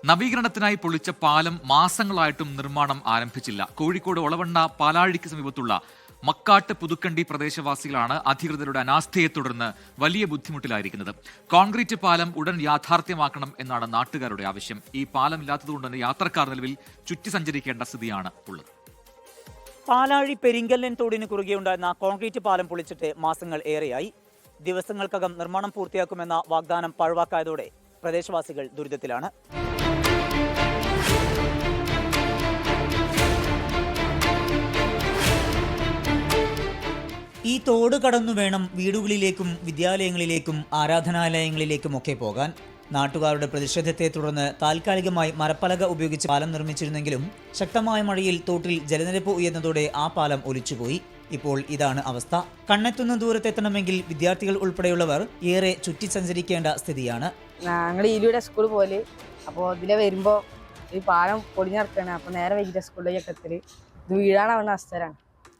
നവീകരണത്തിനായി പൊളിച്ച പാലം മാസങ്ങളായിട്ടും നിർമ്മാണം ആരംഭിച്ചില്ല. കോഴിക്കോട് ഒളവണ്ണ പാലാഴിക്ക് സമീപത്തുള്ള മക്കാട്ട് പുതുക്കണ്ടി പ്രദേശവാസികളാണ് അധികൃതരുടെ അനാസ്ഥയെ തുടർന്ന് വലിയ ബുദ്ധിമുട്ടിലായിരിക്കുന്നത്. കോൺക്രീറ്റ് പാലം ഉടൻ യാഥാർത്ഥ്യമാക്കണം എന്നാണ് നാട്ടുകാരുടെ ആവശ്യം. ഈ പാലം ഇല്ലാത്തതുകൊണ്ട് തന്നെ യാത്രക്കാർ നിലവിൽ ചുറ്റി സഞ്ചരിക്കേണ്ട സ്ഥിതിയാണ് ഉള്ളത്. പാലാഴി പെരിങ്കല്ലൻ തോടിന് കുറുകെ ഉണ്ടായിരുന്ന കോൺക്രീറ്റ് പാലം പൊളിച്ചിട്ട് മാസങ്ങൾ ഏറെയായി. ദിവസങ്ങൾക്കകം നിർമ്മാണം പൂർത്തിയാക്കുമെന്ന വാഗ്ദാനം പാഴ്വാക്കായതോടെ പ്രദേശവാസികൾ ദുരിതത്തിലാണ്. ഈ തോട് കടന്നു വേണം വീടുകളിലേക്കും വിദ്യാലയങ്ങളിലേക്കും ആരാധനാലയങ്ങളിലേക്കുമൊക്കെ പോകാൻ. നാട്ടുകാരുടെ പ്രതിഷേധത്തെ തുടർന്ന് താൽക്കാലികമായി മരപ്പലക ഉപയോഗിച്ച് പാലം നിർമ്മിച്ചിരുന്നെങ്കിലും ശക്തമായ മഴയിൽ തോട്ടിൽ ജലനിരപ്പ് ഉയർന്നതോടെ ആ പാലം ഒലിച്ചുപോയി. ഇപ്പോൾ ഇതാണ് അവസ്ഥ. കണ്ണെത്തുന്ന ദൂരത്തെത്തണമെങ്കിൽ വിദ്യാർത്ഥികൾ ഉൾപ്പെടെയുള്ളവർ ഏറെ ചുറ്റി സഞ്ചരിക്കേണ്ട സ്ഥിതിയാണ്. ഞങ്ങൾ ഇതിലൂടെ സ്കൂൾ പോലെ അപ്പോൾ ഇതിലെ വരുമ്പോൾ ഈ പാലം പൊടിഞ്ഞിറക്കാണ്. അപ്പോൾ നേരെ വൈകിട്ട് സ്കൂളിലേക്ക് എത്തല് ഇത് വീഴാനാവുന്ന അവസ്ഥയാണ്.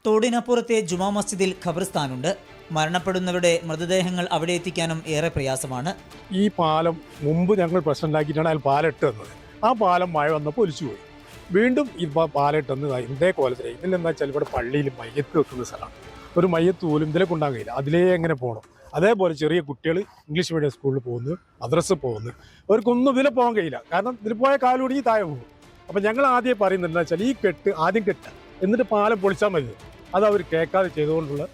തോടിനപ്പുറത്തെ ജുമാ മസ്ജിദിൽ ഖബർസ്ഥാനുണ്ട്. മരണപ്പെടുന്നവരുടെ മൃതദേഹങ്ങൾ അവിടെ എത്തിക്കാനും ഏറെ പ്രയാസമാണ്. ഈ പാലം മുമ്പ് ഞങ്ങൾ പ്രശ്നമുണ്ടാക്കിയിട്ടാണ് അതിൽ പാലം തന്നത്. ആ പാലം മഴ വന്നപ്പോൾ ഒലിച്ചുപോയി. വീണ്ടും ഇപ്പോൾ പാലം ഇട്ടെന്ന് ഇതേ കോലത്തിലായി. ഇതിലെന്താ വെച്ചാൽ ഇവിടെ പള്ളിയിൽ മയ്യത്ത് വെക്കുന്ന സ്ഥലമാണ്. ഒരു മയ്യത്ത് പോലും ഇതിലെ കൊണ്ടാൻ കഴിയില്ല. അതിലേ എങ്ങനെ പോകണം. അതേപോലെ ചെറിയ കുട്ടികൾ ഇംഗ്ലീഷ് മീഡിയം സ്കൂളിൽ പോകുന്നു, മദ്രസ പോകുന്നു. അവർക്കൊന്നും ഇതിലെ പോകാൻ കഴിയില്ല. കാരണം ഇതിൽ പോയ കാലുടിഞ്ഞ് താഴെ പോകും. അപ്പം ഞങ്ങൾ ആദ്യം പറയുന്നത് എന്താ വെച്ചാൽ ഈ കെട്ട് ആദ്യം കെട്ടുക, എന്നിട്ട് പാലം പൊളിച്ചാൽ മതി. അത് അവർ കേൾക്കാതെ ചെയ്തുകൊണ്ടുള്ള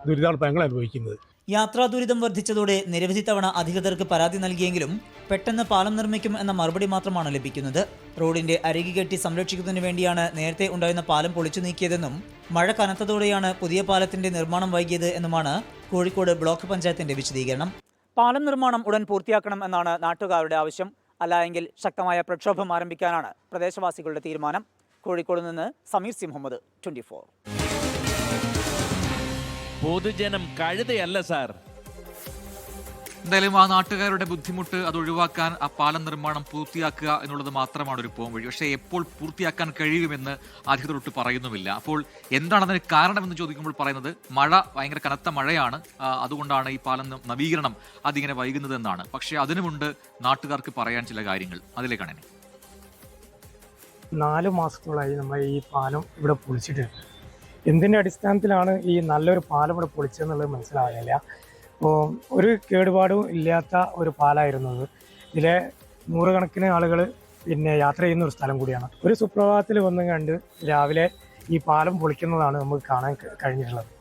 ദുരിതമാണ് ഞങ്ങൾ അനുഭവിക്കുന്നത്. യാത്രാ ദുരിതം വർദ്ധിച്ചതോടെ നിരവധി തവണ അധികൃതർക്ക് പരാതി നൽകിയെങ്കിലും പെട്ടെന്ന് പാലം നിർമ്മിക്കും എന്ന മറുപടി മാത്രമാണ് ലഭിക്കുന്നത്. റോഡിന്റെ അരികു കെട്ടി സംരക്ഷിക്കുന്നതിന് വേണ്ടിയാണ് നേരത്തെ ഉണ്ടായിരുന്ന പാലം പൊളിച്ചു നീക്കിയതെന്നും മഴ കനത്തതോടെയാണ് പുതിയ പാലത്തിന്റെ നിർമ്മാണം വൈകിയത് എന്നുമാണ് കോഴിക്കോട് ബ്ലോക്ക് പഞ്ചായത്തിന്റെ വിശദീകരണം. പാലം നിർമ്മാണം ഉടൻ പൂർത്തിയാക്കണം എന്നാണ് നാട്ടുകാരുടെ ആവശ്യം. അല്ലായെങ്കിൽ ശക്തമായ പ്രക്ഷോഭം ആരംഭിക്കാനാണ് പ്രദേശവാസികളുടെ തീരുമാനം. കോഴിക്കോട് നിന്ന് സമീർ സി മുഹമ്മദ്, 24. പൊതുജനം കഴുതയല്ല സാർ. എന്തായാലും ആ നാട്ടുകാരുടെ ബുദ്ധിമുട്ട് അത് ഒഴിവാക്കാൻ ആ പാലം നിർമ്മാണം പൂർത്തിയാക്കുക എന്നുള്ളത് മാത്രമാണ് ഒരു പോം വഴി. പക്ഷേ എപ്പോൾ പൂർത്തിയാക്കാൻ കഴിയുമെന്ന് അധികൃതരൊട്ട് പറയുന്നുമില്ല. അപ്പോൾ എന്താണ് അതിന് കാരണമെന്ന് ചോദിക്കുമ്പോൾ പറയുന്നത് മഴ, ഭയങ്കര കനത്ത മഴയാണ്, അതുകൊണ്ടാണ് ഈ പാലം നവീകരണം അതിങ്ങനെ വൈകുന്നത് എന്നാണ്. പക്ഷേ അതിനുമുണ്ട് നാട്ടുകാർക്ക് പറയാൻ ചില കാര്യങ്ങൾ. അതിലേക്കാണ് 4 മാസത്തോളായി നമ്മൾ ഈ പാലം ഇവിടെ പൊളിച്ചിട്ടുണ്ട്. എന്തിൻ്റെ അടിസ്ഥാനത്തിലാണ് ഈ നല്ലൊരു പാലം ഇവിടെ പൊളിച്ചതെന്നുള്ളത് മനസ്സിലാവില്ല. അപ്പോൾ ഒരു കേടുപാടും ഇല്ലാത്ത ഒരു പാലമായിരുന്നത്. ഇതിലെ നൂറുകണക്കിന് ആളുകൾ യാത്ര ചെയ്യുന്ന ഒരു സ്ഥലം കൂടിയാണ്. ഒരു സുപ്രഭാതത്തിൽ വന്നു കണ്ട് രാവിലെ ഈ പാലം പൊളിക്കുന്നതാണ് നമുക്ക് കാണാൻ കഴിഞ്ഞിട്ടുള്ളത്.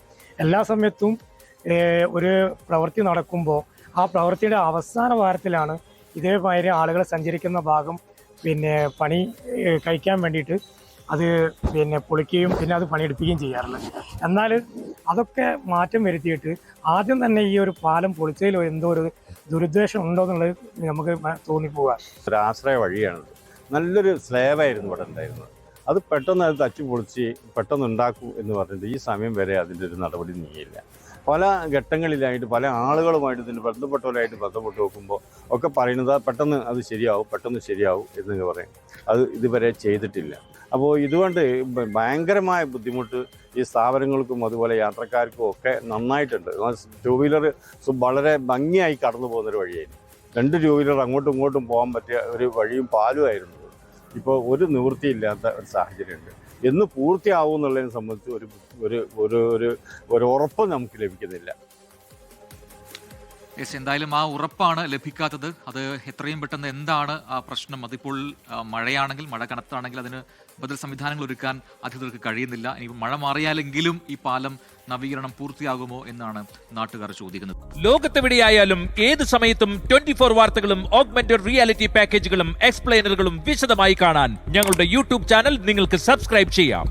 എല്ലാ സമയത്തും ഒരു പ്രവൃത്തി നടക്കുമ്പോൾ ആ പ്രവൃത്തിയുടെ അവസാന വാരത്തിലാണ് ഇതേമാതിരി ആളുകൾ സഞ്ചരിക്കുന്ന ഭാഗം പണി കഴിക്കാൻ വേണ്ടിയിട്ട് അത് പൊളിക്കുകയും പിന്നെ അത് പണിയെടുപ്പിക്കുകയും ചെയ്യാറുള്ളത്. എന്നാൽ അതൊക്കെ മാറ്റം വരുത്തിയിട്ട് ആദ്യം തന്നെ ഈ ഒരു പാലം പൊളിച്ചതിലോ എന്തോ ഒരു ദുരുദ്ദേശം ഉണ്ടോ എന്നുള്ളത് നമുക്ക് തോന്നിപ്പോവുക. ഒരു ആശ്രയ വഴിയാണ്. നല്ലൊരു സ്ലേവായിരുന്നു ഇവിടെ ഉണ്ടായിരുന്നത്. അത് പെട്ടെന്ന് അത് തച്ചു പൊളിച്ച് പെട്ടെന്ന് ഉണ്ടാക്കൂ എന്ന് പറഞ്ഞിട്ട് ഈ സമയം വരെ അതിൻ്റെ ഒരു നടപടി നീങ്ങിയില്ല. പല ഘട്ടങ്ങളിലായിട്ട് പല ആളുകളുമായിട്ട് ഇതിന് ബന്ധപ്പെട്ടവരായിട്ട് ബന്ധപ്പെട്ട് നോക്കുമ്പോൾ ഒക്കെ പറയുന്നത് പെട്ടെന്ന് അത് പെട്ടെന്ന് ശരിയാവും എന്നൊക്കെ പറയും. അത് ഇതുവരെ ചെയ്തിട്ടില്ല. അപ്പോൾ ഇതുകൊണ്ട് ഭയങ്കരമായ ബുദ്ധിമുട്ട് ഈ സ്ഥാപനങ്ങൾക്കും അതുപോലെ യാത്രക്കാർക്കും ഒക്കെ നന്നായിട്ടുണ്ട്. 2 വീലർ വളരെ ഭംഗിയായി കടന്നു പോകുന്നൊരു വഴിയായിരുന്നു. 2 2 വീലർ അങ്ങോട്ടും ഇങ്ങോട്ടും പോകാൻ പറ്റിയ ഒരു വഴിയും പാലുമായിരുന്നു. ഇപ്പോൾ ഒരു നിവൃത്തിയില്ലാത്ത ഒരു സാഹചര്യമുണ്ട്. എന്ന് പൂർത്തിയാവും എന്നുള്ളതിനെ സംബന്ധിച്ച് ഒരു ഉറപ്പ് നമുക്ക് ലഭിക്കുന്നില്ല. എന്തായാലും ആ ഉറപ്പാണ് ലഭിക്കാത്തത്. അത് എത്രയും പെട്ടെന്ന് എന്താണ് ആ പ്രശ്നം? അതിപ്പോൾ മഴയാണെങ്കിൽ, മഴ കനത്താണെങ്കിൽ അതിന് ബദൽ സംവിധാനങ്ങൾ ഒരുക്കാൻ അധികൃതർക്ക് കഴിയുന്നില്ല. ഇനി മഴ മാറിയാലെങ്കിലും ഈ പാലം നവീകരണം പൂർത്തിയാകുമോ എന്നാണ് നാട്ടുകാർ ചോദിക്കുന്നത്. ലോകത്തെവിടെയായാലും ഏത് സമയത്തും 24 വാർത്തകളും ഓഗ്മെന്റഡ് റിയാലിറ്റി പാക്കേജുകളും എക്സ്പ്ലെയിനറുകളും വിശദമായി കാണാൻ ഞങ്ങളുടെ യൂട്യൂബ് ചാനൽ നിങ്ങൾക്ക് സബ്സ്ക്രൈബ് ചെയ്യാം.